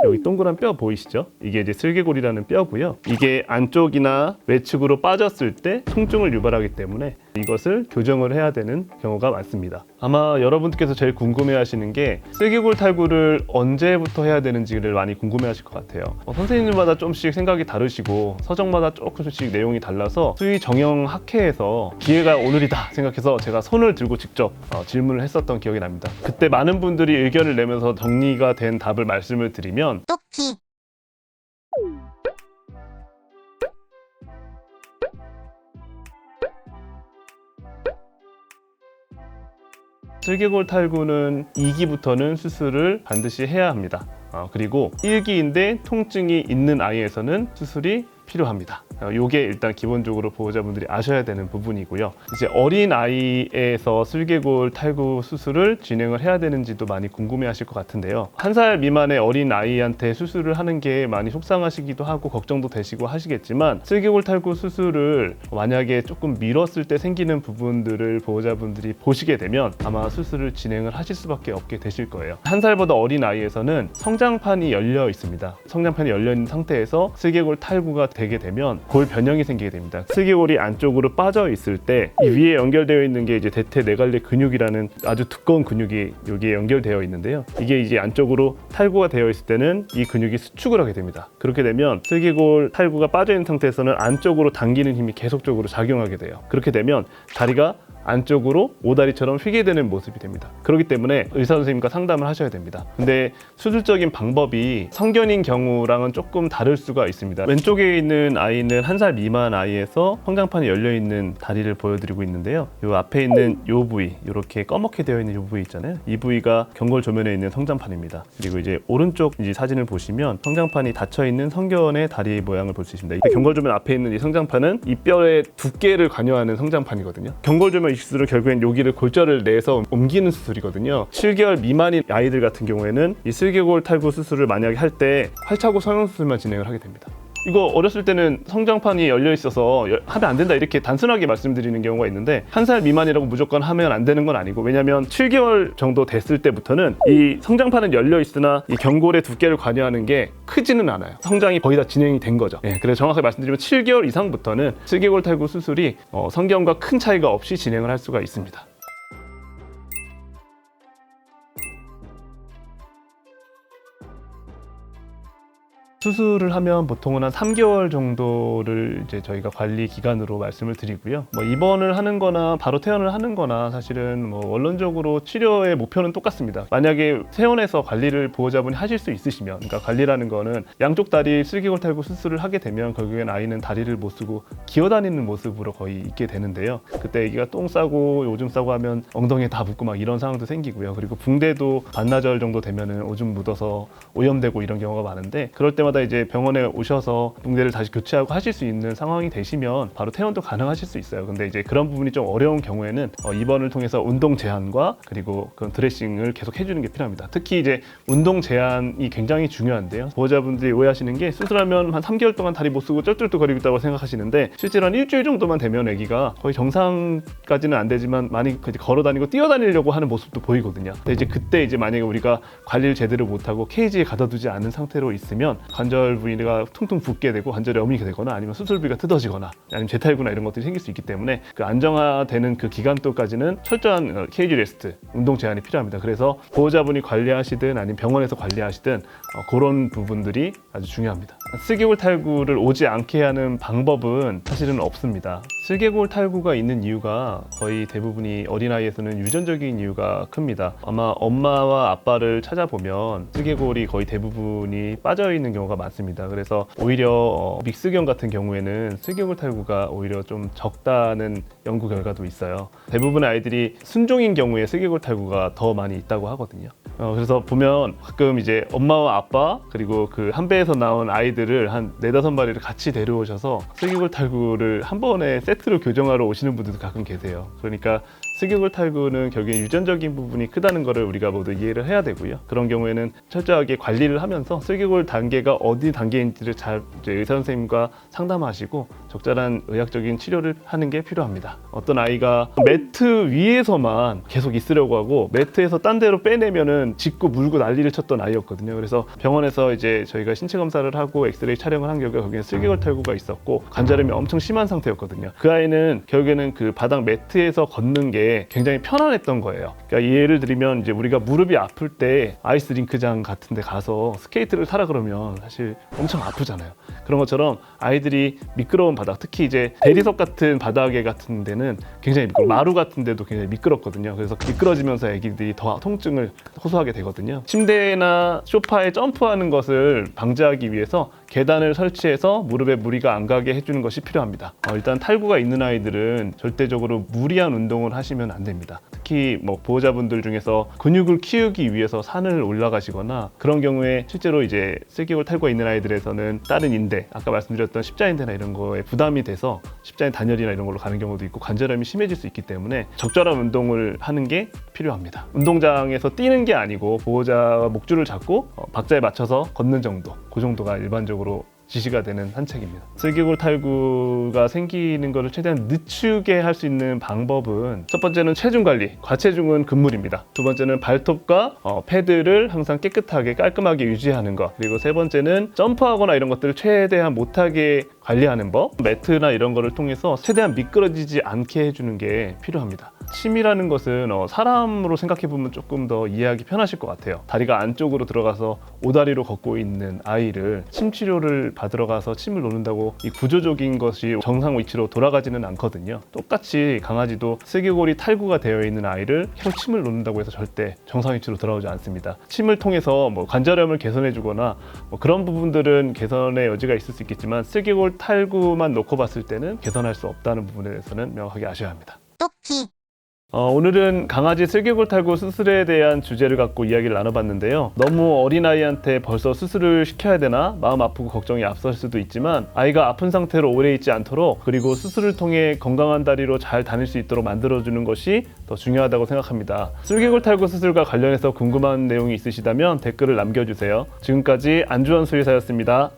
여기 동그란 뼈 보이시죠? 이게 이제 슬개골이라는 뼈고요. 이게 안쪽이나 외측으로 빠졌을 때 통증을 유발하기 때문에 이것을 교정을 해야 되는 경우가 많습니다. 아마 여러분들께서 제일 궁금해하시는 게 슬개골 탈구를 언제부터 해야 되는지를 많이 궁금해하실 것 같아요. 선생님들마다 좀씩 생각이 다르시고 서적마다 조금씩 내용이 달라서 수의 정형 학회에서 기회가 오늘이다 생각해서 제가 손을 들고 직접 질문을 했었던 기억이 납니다. 그때 많은 분들이 의견을 내면서 정리가 된 답을 말씀을 드리면 똑키 슬개골 탈구는 2기부터는 수술을 반드시 해야 합니다. 그리고 1기인데 통증이 있는 아이에서는 수술이 필요합니다. 이게 일단 기본적으로 보호자분들이 아셔야 되는 부분이고요. 이제 어린 아이에서 슬개골 탈구 수술을 진행을 해야 되는지도 많이 궁금해하실 것 같은데요. 1살 미만의 어린 아이한테 수술을 하는 게 많이 속상하시기도 하고 걱정도 되시고 하시겠지만 슬개골 탈구 수술을 만약에 조금 미뤘을 때 생기는 부분들을 보호자분들이 보시게 되면 아마 수술을 진행을 하실 수밖에 없게 되실 거예요. 1살보다 어린 아이에서는 성장판이 열려 있습니다. 성장판이 열려 있는 상태에서 슬개골 탈구가 되게 되면 골 변형이 생기게 됩니다. 슬개골이 안쪽으로 빠져 있을 때 이 위에 연결되어 있는 게 이제 대퇴내갈래 근육이라는 아주 두꺼운 근육이 여기에 연결되어 있는데요. 이게 이제 안쪽으로 탈구가 되어 있을 때는 이 근육이 수축을 하게 됩니다. 그렇게 되면 슬개골 탈구가 빠져 있는 상태에서는 안쪽으로 당기는 힘이 계속적으로 작용하게 돼요. 그렇게 되면 다리가 안쪽으로 오다리처럼 휘게 되는 모습이 됩니다. 그렇기 때문에 의사 선생님과 상담을 하셔야 됩니다. 근데 수술적인 방법이 성견인 경우랑은 조금 다를 수가 있습니다. 왼쪽에 있는 아이는 1살 미만 아이에서 성장판이 열려있는 다리를 보여드리고 있는데요. 이 앞에 있는 이 부위, 이렇게 검게 되어 있는 이 부위 있잖아요. 이 부위가 경골 조면에 있는 성장판입니다. 그리고 이제 오른쪽 사진을 보시면 성장판이 닫혀있는 성견의 다리 모양을 볼 수 있습니다. 경골 조면 앞에 있는 이 성장판은 이 뼈의 두께를 관여하는 성장판이거든요. 경골 조면 수술은 결국엔 여기를 골절을 내서 옮기는 수술이거든요. 7개월 미만인 아이들 같은 경우에는 이 슬개골 탈구 수술을 만약에 할 때 활차고 성형수술만 진행을 하게 됩니다. 이거 어렸을 때는 성장판이 열려 있어서 하면 안 된다 이렇게 단순하게 말씀드리는 경우가 있는데 1살 미만이라고 무조건 하면 안 되는 건 아니고, 왜냐하면 7개월 정도 됐을 때부터는 이 성장판은 열려 있으나 이 경골의 두께를 관여하는 게 크지는 않아요. 성장이 거의 다 진행이 된 거죠. 그래서 정확하게 말씀드리면 7개월 이상부터는 슬개골 탈구 수술이 성견과 큰 차이가 없이 진행을 할 수가 있습니다. 수술을 하면 보통은 한 3개월 정도를 이제 저희가 관리 기간으로 말씀을 드리고요. 입원을 하는 거나 바로 퇴원을 하는 거나 사실은 원론적으로 치료의 목표는 똑같습니다. 만약에 퇴원해서 관리를 보호자분이 하실 수 있으시면, 그러니까 관리라는 거는 양쪽 다리 슬개골 탈구 수술을 하게 되면 결국엔 아이는 다리를 못 쓰고 기어다니는 모습으로 거의 있게 되는데요. 그때 애기가 똥 싸고 오줌 싸고 하면 엉덩이에 다 묻고 막 이런 상황도 생기고요. 그리고 붕대도 반나절 정도 되면은 오줌 묻어서 오염되고 이런 경우가 많은데, 그럴 때마다 이제 병원에 오셔서 붕대를 다시 교체하고 하실 수 있는 상황이 되시면 바로 퇴원도 가능하실 수 있어요. 근데 이제 그런 부분이 좀 어려운 경우에는 입원을 통해서 운동 제한과 그리고 그런 드레싱을 계속 해주는 게 필요합니다. 특히 이제 운동 제한이 굉장히 중요한데요. 보호자분들이 오해하시는 게 수술하면 한 3개월 동안 다리 못 쓰고 쩔쩔뚝거리고 있다고 생각하시는데, 실제로 한 일주일 정도만 되면 아기가 거의 정상까지는 안 되지만 많이 걸어 다니고 뛰어다니려고 하는 모습도 보이거든요. 근데 이제 그때 이제 만약에 우리가 관리를 제대로 못하고 케이지에 가둬두지 않은 상태로 있으면 관절 부위가 퉁퉁 붓게 되고 관절이 어미게 되거나 아니면 수술 부위가 뜯어지거나 아니면 재탈구나 이런 것들이 생길 수 있기 때문에 그 안정화되는 그 기간 동안까지는 철저한 케이지 레스트, 운동 제한이 필요합니다. 그래서 보호자분이 관리하시든 아니면 병원에서 관리하시든 그런 부분들이 아주 중요합니다. 슬개골 탈구를 오지 않게 하는 방법은 사실은 없습니다. 슬개골 탈구가 있는 이유가 거의 대부분이 어린아이에서는 유전적인 이유가 큽니다. 아마 엄마와 아빠를 찾아보면 슬개골이 거의 대부분이 빠져있는 경우가 많습니다. 그래서 오히려 믹스견 같은 경우에는 슬개골 탈구가 오히려 좀 적다는 연구 결과도 있어요. 대부분의 아이들이 순종인 경우에 슬개골 탈구가 더 많이 있다고 하거든요. 그래서 보면 가끔 이제 엄마와 아빠 그리고 그 한 배에서 나온 아이들을 한 4-5마리를 같이 데려오셔서 슬개골 탈구를 한 번에 세트로 교정하러 오시는 분들도 가끔 계세요. 그러니까 슬개골 탈구는 결국에 유전적인 부분이 크다는 것을 우리가 모두 이해를 해야 되고요. 그런 경우에는 철저하게 관리를 하면서 슬개골 단계가 어디 단계인지를 잘 의사 선생님과 상담하시고 적절한 의학적인 치료를 하는 게 필요합니다. 어떤 아이가 매트 위에서만 계속 있으려고 하고 매트에서 딴 데로 빼내면은 짖고 물고 난리를 쳤던 아이였거든요. 그래서 병원에서 이제 저희가 신체 검사를 하고 엑스레이 촬영을 한 결과 거기에 슬개골 탈구가 있었고 관절염이 엄청 심한 상태였거든요. 그 아이는 결국에는 그 바닥 매트에서 걷는 게 굉장히 편안했던 거예요. 그러니까 예를 들면 이제 우리가 무릎이 아플 때 아이스 링크장 같은 데 가서 스케이트를 타라 그러면 사실 엄청 아프잖아요. 그런 것처럼 아이들이 미끄러운 바닥, 특히 이제 대리석 같은 바닥에 같은 데는 굉장히 마루 같은 데도 굉장히 미끄럽거든요. 그래서 미끄러지면서 아기들이 더 통증을 호소하게 되거든요. 침대나 소파에 점프하는 것을 방지하기 위해서 계단을 설치해서 무릎에 무리가 안 가게 해주는 것이 필요합니다. 일단 탈구가 있는 아이들은 절대적으로 무리한 운동을 하시면 안 됩니다. 특히 뭐 보호자분들 중에서 근육을 키우기 위해서 산을 올라가시거나 그런 경우에 실제로 이제 슬개골 탈구가 있는 아이들에서는 다른 인대, 아까 말씀드렸던 십자인대나 이런 거에 부담이 돼서 십자인 단열이나 이런 걸로 가는 경우도 있고 관절염이 심해질 수 있기 때문에 적절한 운동을 하는 게 필요합니다. 운동장에서 뛰는 게 아니고 보호자와 목줄을 잡고 박자에 맞춰서 걷는 정도, 그 정도가 일반적으로 지시가 되는 산책입니다. 슬개골 탈구가 생기는 것을 최대한 늦추게 할 수 있는 방법은 첫 번째는 체중 관리, 과체중은 금물입니다. 두 번째는 발톱과 패드를 항상 깨끗하게 깔끔하게 유지하는 것, 그리고 세 번째는 점프하거나 이런 것들을 최대한 못하게 관리하는 법, 매트나 이런 거를 통해서 최대한 미끄러지지 않게 해주는 게 필요합니다. 침이라는 것은 사람으로 생각해보면 조금 더 이해하기 편하실 것 같아요. 다리가 안쪽으로 들어가서 오다리로 걷고 있는 아이를 침 치료를 받으러 가서 침을 놓는다고 이 구조적인 것이 정상 위치로 돌아가지는 않거든요. 똑같이 강아지도 슬개골이 탈구가 되어 있는 아이를 계속 침을 놓는다고 해서 절대 정상 위치로 돌아오지 않습니다. 침을 통해서 뭐 관절염을 개선해주거나 뭐 그런 부분들은 개선의 여지가 있을 수 있겠지만 슬개골 탈구만 놓고 봤을 때는 개선할 수 없다는 부분에 대해서는 명확하게 아셔야 합니다. 오늘은 강아지 슬개골 탈구 수술에 대한 주제를 갖고 이야기를 나눠봤는데요. 너무 어린아이한테 벌써 수술을 시켜야 되나 마음 아프고 걱정이 앞설 수도 있지만 아이가 아픈 상태로 오래 있지 않도록, 그리고 수술을 통해 건강한 다리로 잘 다닐 수 있도록 만들어주는 것이 더 중요하다고 생각합니다. 슬개골 탈구 수술과 관련해서 궁금한 내용이 있으시다면 댓글을 남겨주세요. 지금까지 안주원 수의사였습니다.